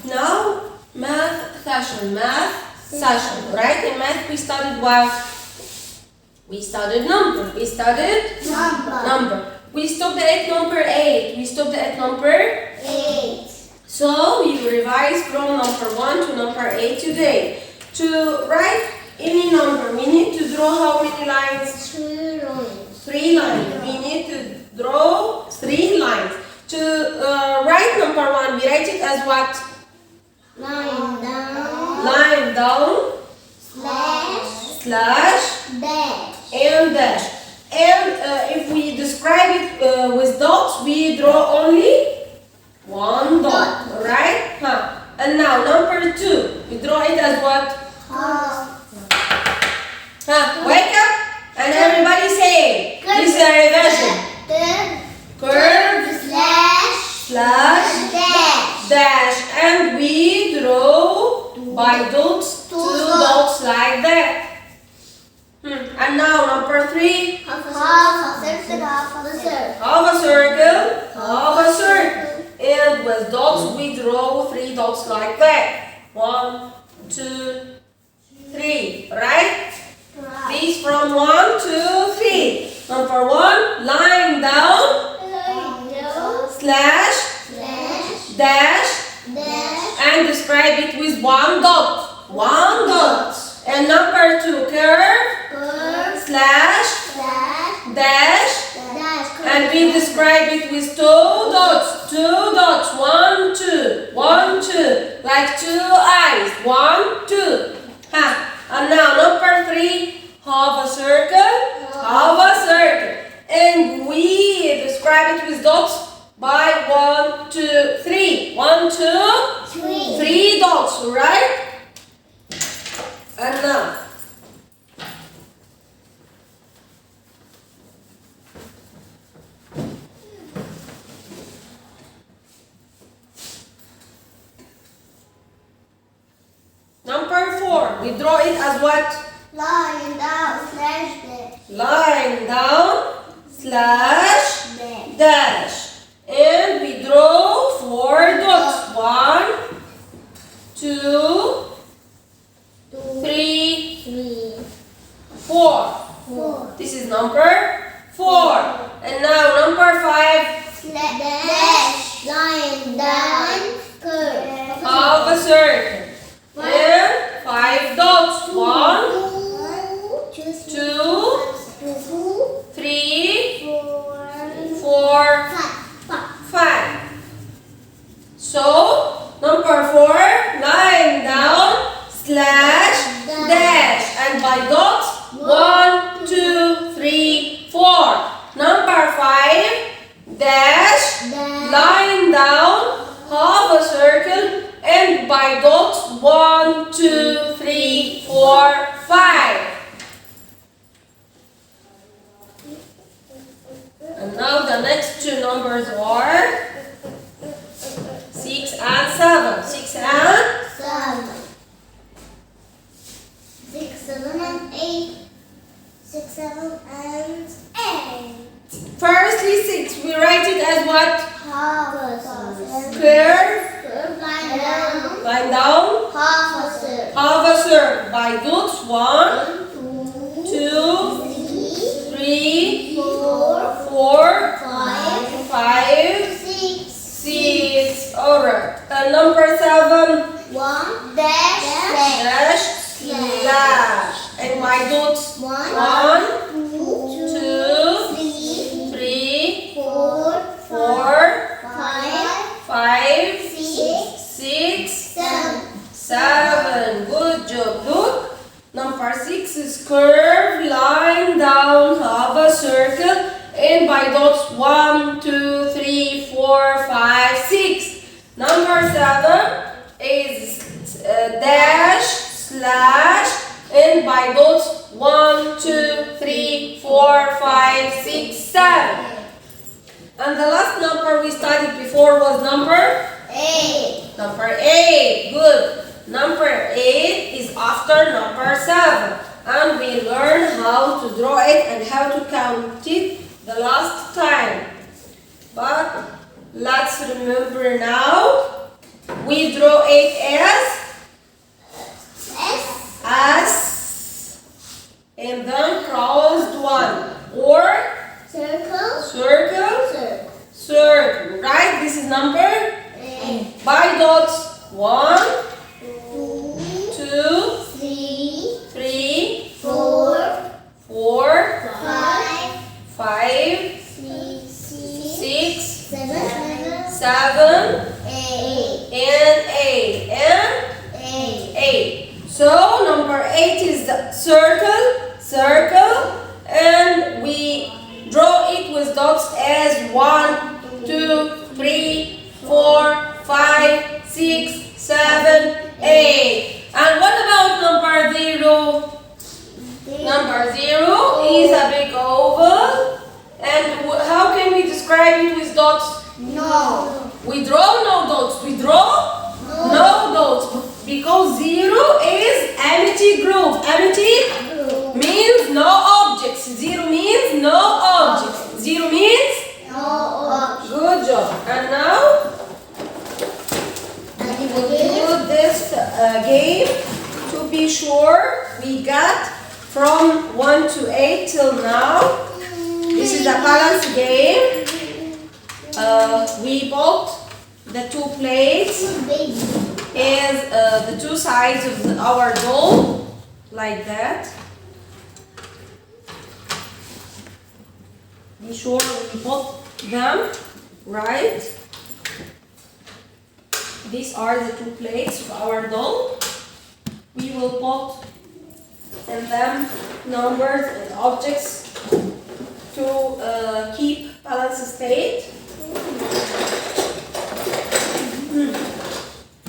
Now, math session. Right? In math we studied what? We studied number. We stopped at number 8. So we revise from number 1 to number 8 today. To write any number, we need to draw how many lines? 3 lines. We need to draw 3 lines. To write number 1, we write it as what? Line down, slash, dash. and dash. And if we describe it with dots, we draw only 1 dot, right? And now number 2, we draw it as what? Wake up and everybody say, this is a revision. Curve, slash, dash. And we draw by dots, 2 dots like that. And now number 3, half a circle. And with dots, we draw 3 dots like that. 1, 2, 3, right? These from 1 to 3. Number 1, line down, slash, dash, and describe it with 1 dot. And number 2, curve, slash, dash, and we describe it with 2 dots. 1, 2, 1, 2, like 2 eyes. 1, 2. And now number 3, half a circle. And we describe it with dots by 1, 2, 3. 1, 2, 3 dots, right? And now number 4, we draw it as what? Line down, slash, dash. And we draw 4 dots. 1, 2, 3, 4. This is number 4. And now number 5, line down, curve. half a circle. And 5 dots. 1, 2, 3, 4, 5. So, number 4, line down, slash, dash. And by dots, 1, 2, 3, 4. Number 5, dash, line down, half a circle, and by dots, 1, 2, 3, 4, 5. And now the next 2 numbers are 6 and 7. 6 and 8. 6, 7, and 8. Firstly 6, we write it as what? Curve. Line down, half a circle. By dots, 1, 2, 3, 4, 5, 6. Alright. And number 7, dash, slash. And by dots, 1, 2, 3, 4, 5, 6, 7. Good job. Look. Number 6 is curve, line down, half a circle, and by dots 1, 2, 3, 4, 5, 6. Number 7 is dash, slash, and by dots 1, 2, 3, 4, 5, 6, 7. And the last number we studied before was number 8. Number 8. Good. Number 8 is after number 7. And we learn how to draw it and how to count it the last time. But let's remember now we draw it as S and then crossed one, or circle, circle, right? This is number by dots. 1, 2, 3, 4, 5, 6, 7, and 8. So number 8 is the circle, and we draw it with dots as 1, 2, 3, 4, 5, 6, 7, 8. And what about number 0? Number 0 is a big oval. And how can we describe it with dots? no, We draw no dots. We draw no dots. Because 0 is empty group. Empty means no objects. 0 means no objects. 0 means good job. And now we will do this game to be sure we got from 1 to 8 till now. This is a balance game. We put the two plates as the two sides of our doll, like that. Be sure we put them right. These are the two plates of our doll. We will put in them numbers and objects to keep balance state.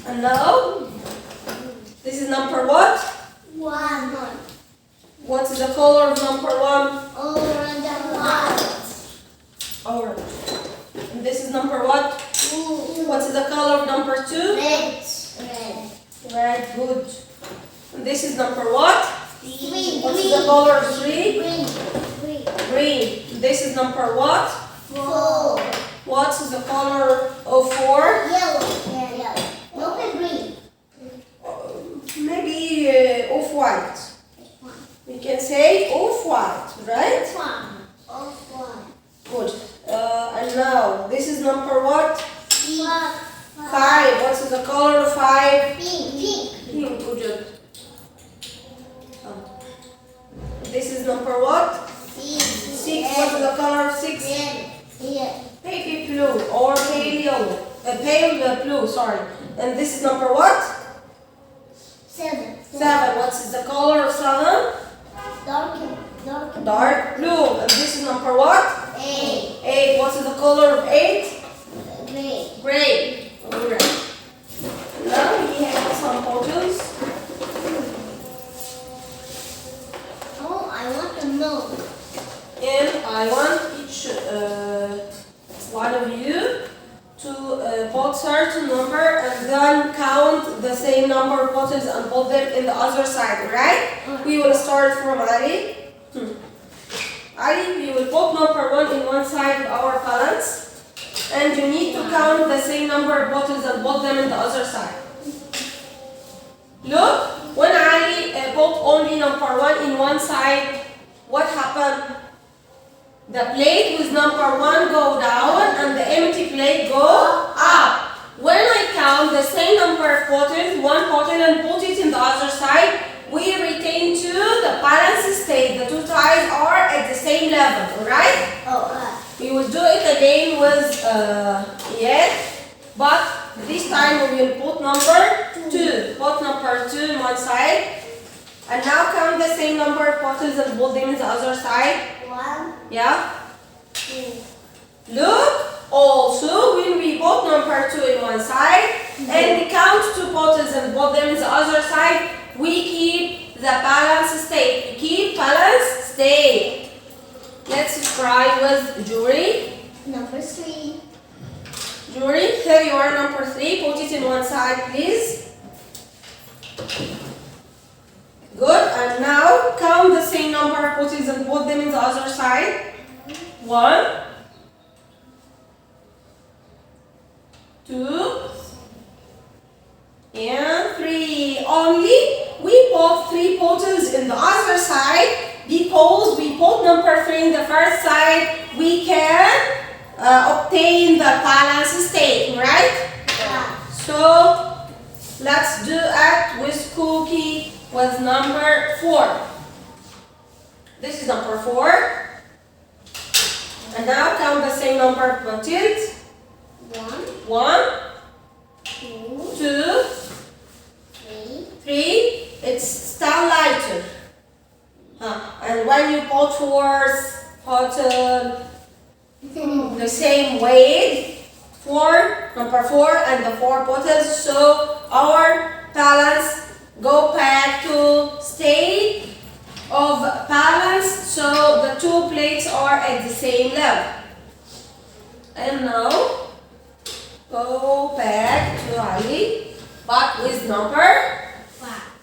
And now, this is number what? 1, What is the color of number 1? orange and white, Orange. And this is number what? What is the color of number 2? red, Red, good. And this is number what? green, What is the color of 3? green, Green. This is number what? 4, What is the color of 4? yellow, no green, Maybe off-white. We can say off-white, right? 1, Good. And now, this is number what? 5, 5. What is the color of 5? pink, Pink, good job. This is number what? 6. What is the color of 6? Baby blue or pale yellow. Pale blue, sorry. And this is number what? 7, 7. What is the color of 7? dark, Dark blue. And this is number what? 8, 8. What is the color of 8? gray, Gray. Alright. Now we have some bottles. oh, I want to know, And I want each one of you to put certain number and then count the same number of bottles and put them in the other side, right? We will start from Ali. Ali, we will put number 1 in one side of our balance. And you need to count the same number of bottles and put them in the other side. Look, when Ali put only number 1 in one side, what happened? The plate with number 1 go down and the empty plate go up. When I count the same number of bottles, 1 bottle, and put it in the other side, we retain to the balance state. The two sides are at the same level, alright? We will do it again with Iyad, but this time we will put number 2. Put number 2 in one side. And now count the same number of bottles and put them in the other side. 1, Yeah? 2, Look, also when we put number 2 in one side and we count 2 bottles and put them in the other side, we keep the balance state. We keep balance state. Let's try with Jury. number 3, Jury, here you are, number 3. Put it in one side, please. Good. And now count the same number of bottles and put them in the other side. 1, 2, and 3. Only we put 3 bottles in the other side because we put number 3 in the first side. We can obtain the balance state, right? Yeah. So let's do it with cookie with number 4. This is number 4. And now count the same number of bottles. 1, 2, 2, 3. It's still lighter. And when you put 4th bottle, the same weight, number 4 and the 4 bottles, so our balance go back to state of balance, so the 2 plates are at the same level. And now go back to Ali, but with number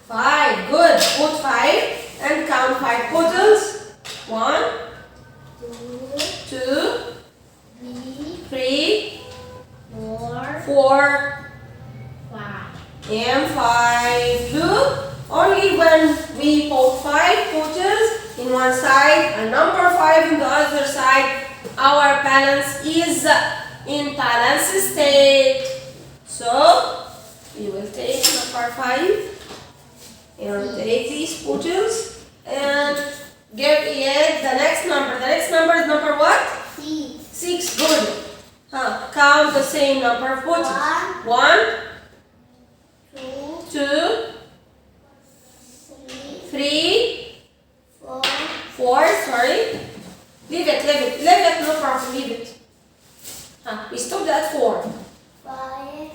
5. Good. Put 5 and count 5 bottles. 1, 2, 3, 4, and 5. Look, only when we put 5 bottles in one side and number 5 in the other side, our balance is in balance state. So we will take number 5 and take these bottles and give it the next number. The next number is number what? 6. Good. Count the same number of bottles. 1, 2, 3, 4. Sorry. Leave it. No problem. Leave it. We stopped at 4.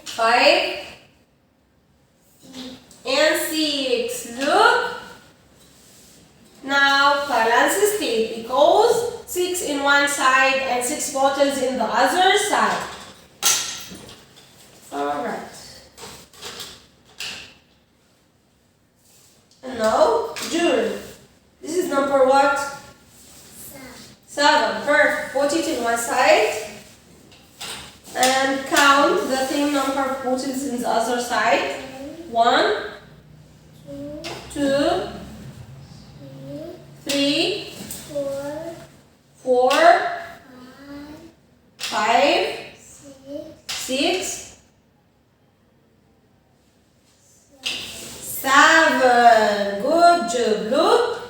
5 and 6. Look. Now balance state because 6 in one side and 6 bottles in the other side. Alright. And now jewelry. This is number what? 7. Perfect. Put it in one side and count the same number of bottles in the other side. 1, 2, 3, 4, 5, 6, 7. Good job. Look,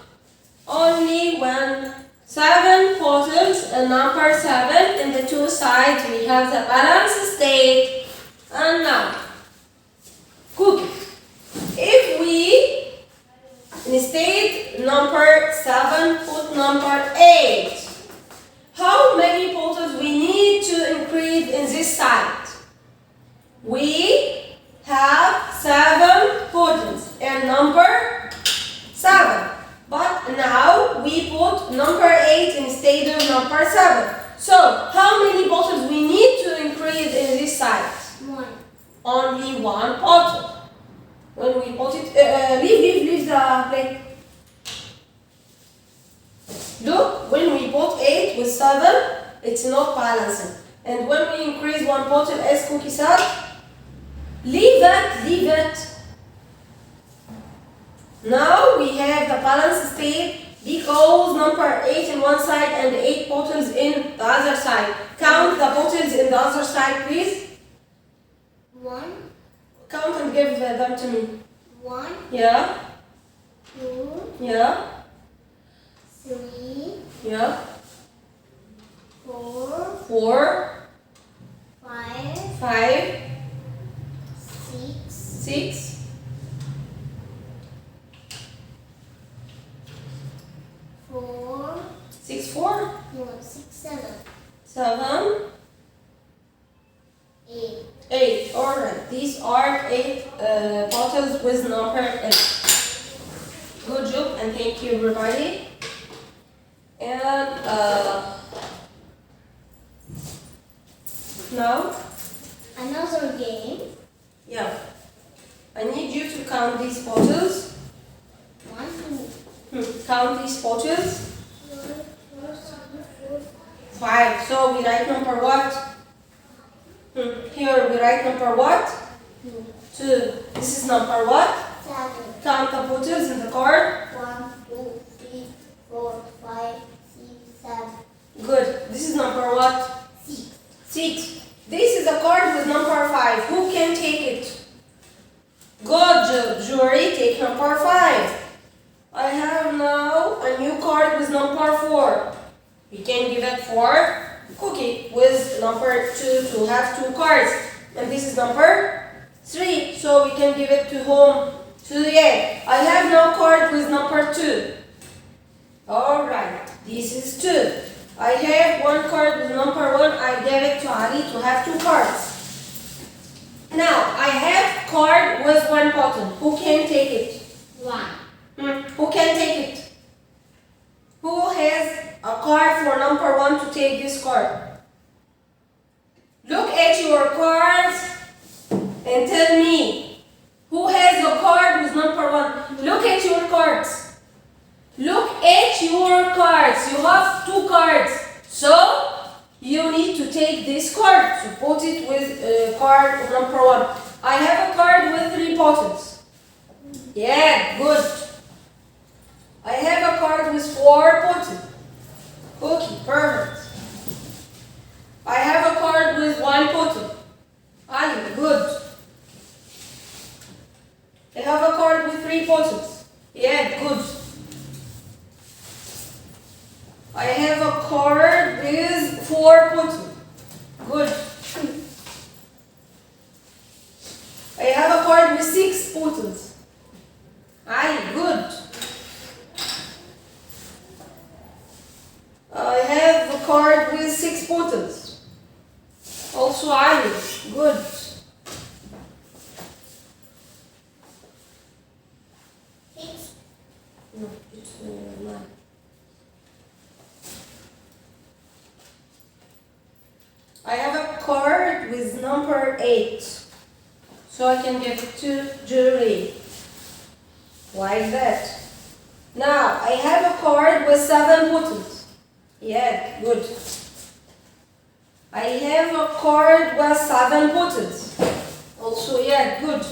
only when 7 bottles and number 7 in the 2 sides we have the balance state. And now cookie. If we instead number 7 put number 8, how many bottles we need to increase in this side? We have 7 bottles and number 7. But now we put number 8 instead of number 7. So how many bottles we need to increase in this side? 1. Only 1 bottle. When we put it, leave the plate. Look, when we put 8 with 7, it's not balancing. And when we increase 1 bottle, as Cookie said, leave it. Now we have the balance state because number 8 in one side and 8 bottles in the other side. Count the bottles in the other side, please. 1. Count and give them to me. 1. Yeah. 2. Yeah. 3. Yeah. 4. 4. 5. 5. 6. 6. 4. 6, 4. No, 6, 7. 7. 8. 8. Alright. These are 8 bottles with number 8. Good job and thank you everybody. And now, Another game. yeah, I need you to count these bottles. 1, 2. Count these bottles. 4, 4, 5. So we write number what? Here we write number what? 2. This is number what? 7. Count the photos in the card. 1, 2, 3, 4, 5, 6, 7. Good. This is number what? 6. 6. This is a card with number 5. Who can take it? Good, Jury. Take number 5. I have now a new card with number 4. We can give it for Cookie with number 2 to have 2 cards. And this is number 3. So we can give it to whom? To the egg. I have now card with number 2. Alright. This is 2. I have one card with number 1. I gave it to Ali to have 2 cards. Now, I have card with 1 button. Who can take it? 1. Who can take it? Who has a card for number 1 to take this card? Look at your cards and tell me. Who has a card with number 1? Look at your cards. Look at your cards. You have 2 cards. So, you need to take this card to put it with card number 1. I have a card with 3 buttons. Yeah, good. I have a card with 4 buttons. Okay, perfect. I have a card with 1 button. Ali, good. I have a card with 3 buttons. Yeah, good. I have a card with 4 buttons. Good. I have a card with 6 buttons. Ali, good. I have a card with 6 buttons. Also Ali, good. No, it's 9. I have a card with number 8. So I can give it to Julie. Like that. Now, I have a card with 7 buttons. Yeah, good. I have a card with 7 buttons. Also, yeah, good.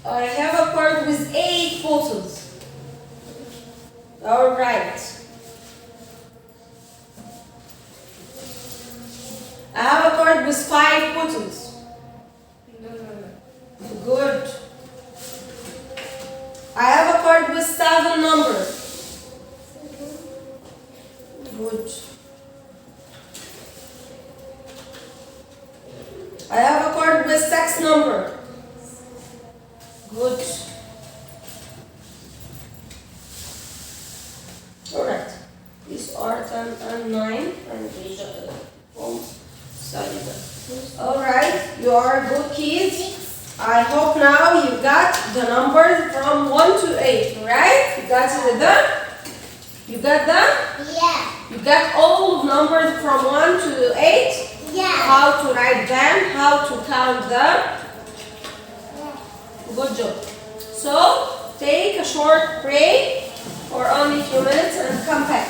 I have a card with 8 buttons. All right. I have a card with 5 buttons. Good. I have a card with 7 numbers. Good. I have a card with 6 numbers. Good. Alright. These are 10 and 9 and these are Alright, you are good kids. I hope now you got the numbers from 1 to 8, right? You got them? You got them? Yeah. You got all numbers from 1 to 8? Yeah. How to write them, how to count them. Good job. So, take a short break for only a few minutes and come back.